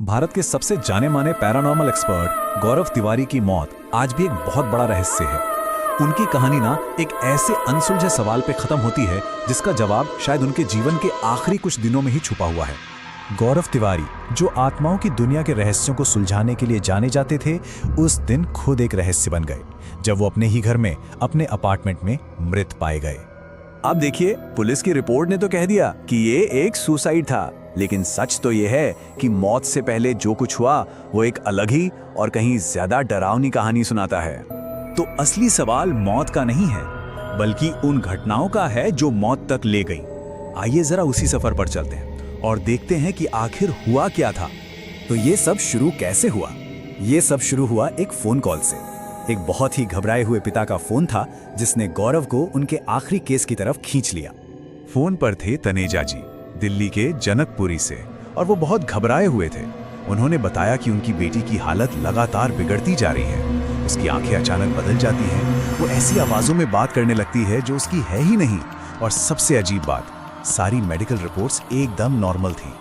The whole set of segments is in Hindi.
भारत के सबसे जाने माने पैरानॉर्मल एक्सपर्ट गौरव तिवारी की मौत आज भी एक बहुत बड़ा रहस्य है। उनकी कहानी ना एक ऐसे अनसुलझे सवाल पे खत्म होती है जिसका जवाब शायद उनके जीवन के आखिरी कुछ दिनों में ही छुपा हुआ है। गौरव तिवारी, जो आत्माओं की दुनिया के रहस्यों को सुलझाने के लिए जाने जाते थे, उस दिन खुद एक रहस्य बन गए जब वो अपने ही घर में अपने अपार्टमेंट में मृत पाए गए। अब देखिए, पुलिस की रिपोर्ट ने तो कह दिया कि ये एक सुसाइड था, लेकिन सच तो ये है कि मौत से पहले जो कुछ हुआ वो एक अलग ही और कहीं ज्यादा डरावनी कहानी सुनाता है। तो असली सवाल मौत का नहीं है, बल्कि उन घटनाओं का है जो मौत तक ले गई। आइए जरा उसी सफर पर चलते हैं और देखते हैं कि आखिर हुआ क्या था। तो ये सब शुरू कैसे हुआ? ये सब शुरू हुआ एक फोन कॉल से। एक बहुत ही घबराए हुए पिता का फोन था जिसने गौरव को उनके आखिरी केस की तरफ खींच लिया। फोन पर थे तनेजा जी, दिल्ली के जनकपुरी से, और वो बहुत घबराए हुए थे। उन्होंने बताया कि उनकी बेटी की हालत लगातार बिगड़ती जा रही है। उसकी आंखें अचानक बदल जाती हैं, वो ऐसी आवाजों में बात करने लगती है जो उसकी है ही नहीं, और सबसे अजीब बात, सारी मेडिकल रिपोर्ट्स एकदम नॉर्मल थी।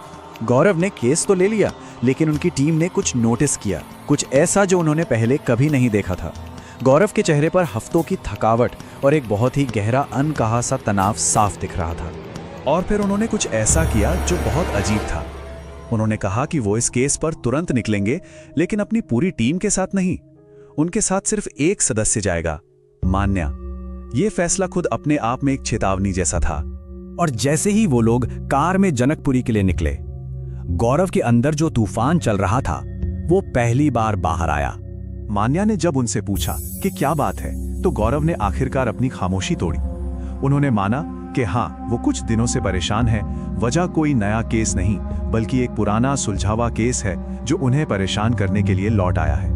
गौरव ने केस तो ले लिया, लेकिन उनकी टीम ने कुछ नोटिस किया, कुछ ऐसा जो उन्होंने पहले कभी नहीं देखा था। गौरव के चेहरे पर हफ्तों की थकावट और एक बहुत ही गहरा अनकहा सा तनाव साफ दिख रहा था। और फिर उन्होंने कुछ ऐसा किया जो बहुत अजीब था। उन्होंने कहा कि वो इस केस पर तुरंत निकलेंगे, लेकिन अपनी पूरी टीम के साथ नहीं। उनके साथ सिर्फ एक सदस्य जाएगा, मान्या। ये फैसला खुद अपने आप में एक चेतावनी जैसा था। और जैसे ही वो लोग कार में जनकपुरी के लिए निकले, गौरव के अंदर जो तूफान चल रहा था वो पहली बार बाहर आया। मान्या ने जब उनसे पूछा कि क्या बात है, तो गौरव ने आखिरकार अपनी खामोशी तोड़ी। उन्होंने माना कि हाँ, वो कुछ दिनों से परेशान है। वजह कोई नया केस नहीं, बल्कि एक पुराना सुलझावा केस है जो उन्हें परेशान करने के लिए लौट आया है।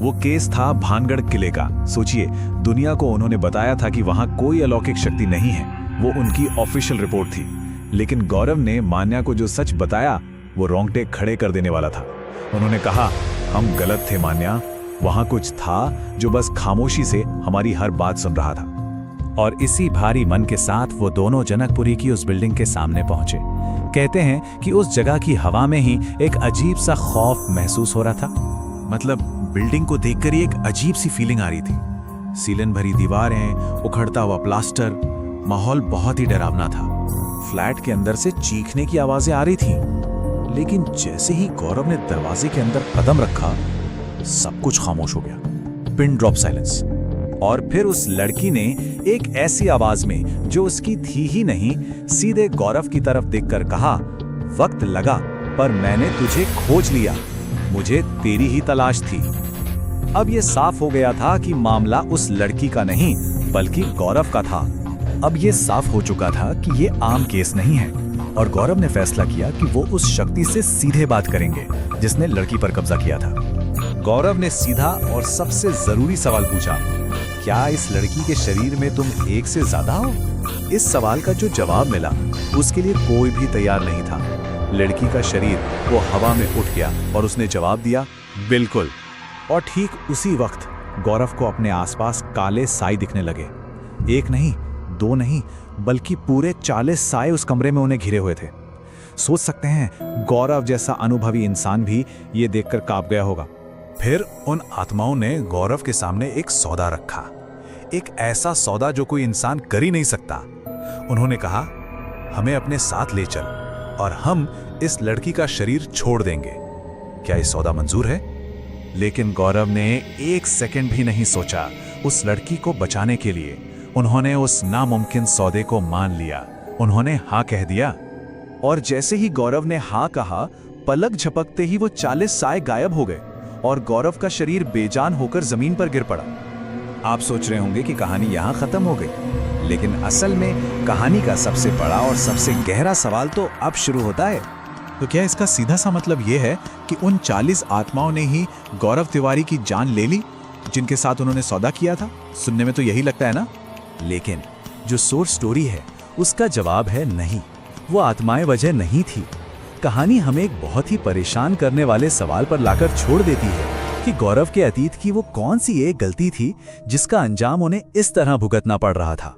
वो केस था भानगढ़ किले का। सोचिए, दुनिया को उन्होंने बताया था कि वहां कोई अलौकिक शक्ति नहीं है। वो उनकी ऑफिशियल रिपोर्ट थी, लेकिन गौरव ने मान्या को जो सच बताया वो रोंगटे खड़े कर देने वाला था। उन्होंने कहा, हम गलत थे मान्या, वहां कुछ था जो बस खामोशी से हमारी हर बात सुन रहा था। और इसी भारी मन के साथ वो दोनों जनकपुरी की उस बिल्डिंग के सामने पहुंचे। कहते हैं कि उस जगह की हवा में ही एक अजीब सा खौफ महसूस हो रहा था। मतलब बिल्डिंग को देखकर ही एक अजीब सी फीलिंग आ रही थी। सीलन भरी दीवारें, उखड़ता हुआ प्लास्टर, माहौल बहुत ही डरावना था। फ्लैट के अंदर से चीखने की आवाजें आ रही थी, लेकिन जैसे ही गौरव ने दरवाजे के अंदर कदम रखा, सब कुछ खामोश हो गया। Pin drop silence. और फिर उस लड़की ने एक ऐसी आवाज में जो उसकी थी ही नहीं, सीधे गौरव की तरफ देखकर कहा, वक्त लगा पर मैंने तुझे खोज लिया, मुझे तेरी ही तलाश थी। अब यह साफ हो गया था कि मामला उस लड़की का नहीं बल्कि गौरव का था। अब यह साफ हो चुका था कि यह आम केस नहीं है, और गौरव ने फैसला किया कि वो उस शक्ति से सीधे बात करेंगे जिसने लड़की पर कब्जा किया था। गौरव ने सीधा और सबसे जरूरी सवाल पूछा, क्या इस लड़की के शरीर में तुम एक से ज्यादा हो? इस सवाल का जो जवाब मिला उसके लिए कोई भी तैयार नहीं था। लड़की का शरीर वो हवा में उठ गया और उसने जवाब दिया, बिल्कुल। और ठीक उसी वक्त गौरव को अपने आसपास काले साए दिखने लगे। एक नहीं, दो नहीं, बल्कि पूरे 40 साए उस कमरे में उन्हें घिरे हुए थे। सोच सकते हैं, गौरव जैसा अनुभवी इंसान भी ये देखकर कांप गया होगा। फिर उन आत्माओं ने गौरव के सामने एक सौदा रखा, एक ऐसा सौदा जो कोई इंसान कर ही नहीं सकता। उन्होंने कहा, हमें अपने साथ ले चल और हम इस लड़की का शरीर छोड़ देंगे। क्या ये सौदा मंजूर है? लेकिन गौरव ने एक सेकंड भी नहीं सोचा। उस लड़की को बचाने के लिए उन्होंने उस नामुमकिन सौदे को मान लिया। उन्होंने हाँ कह दिया। और जैसे ही गौरव ने हाँ कहा, पलक झपकते ही वो 40 साए गायब हो गए और गौरव का शरीर बेजान होकर जमीन पर गिर पड़ा। आप सोच रहे होंगे कि कहानी यहां खत्म हो गई, लेकिन असल में कहानी का सबसे बड़ा और सबसे गहरा सवाल तो अब शुरू होता है। तो क्या इसका सीधा सा मतलब यह है कि उन 40 आत्माओं ने ही गौरव तिवारी की जान ले ली, जिनके साथ उन्होंने सौदा किया था? सुनने में तो यही लगता है ना? लेकिन जो सोर्स स्टोरी है उसका जवाब है नहीं, वो आत्माएं वजह नहीं थी। कहानी हमें एक बहुत ही परेशान करने वाले सवाल पर लाकर छोड़ देती है कि गौरव के अतीत की वो कौन सी एक गलती थी जिसका अंजाम उन्हें इस तरह भुगतना पड़ रहा था।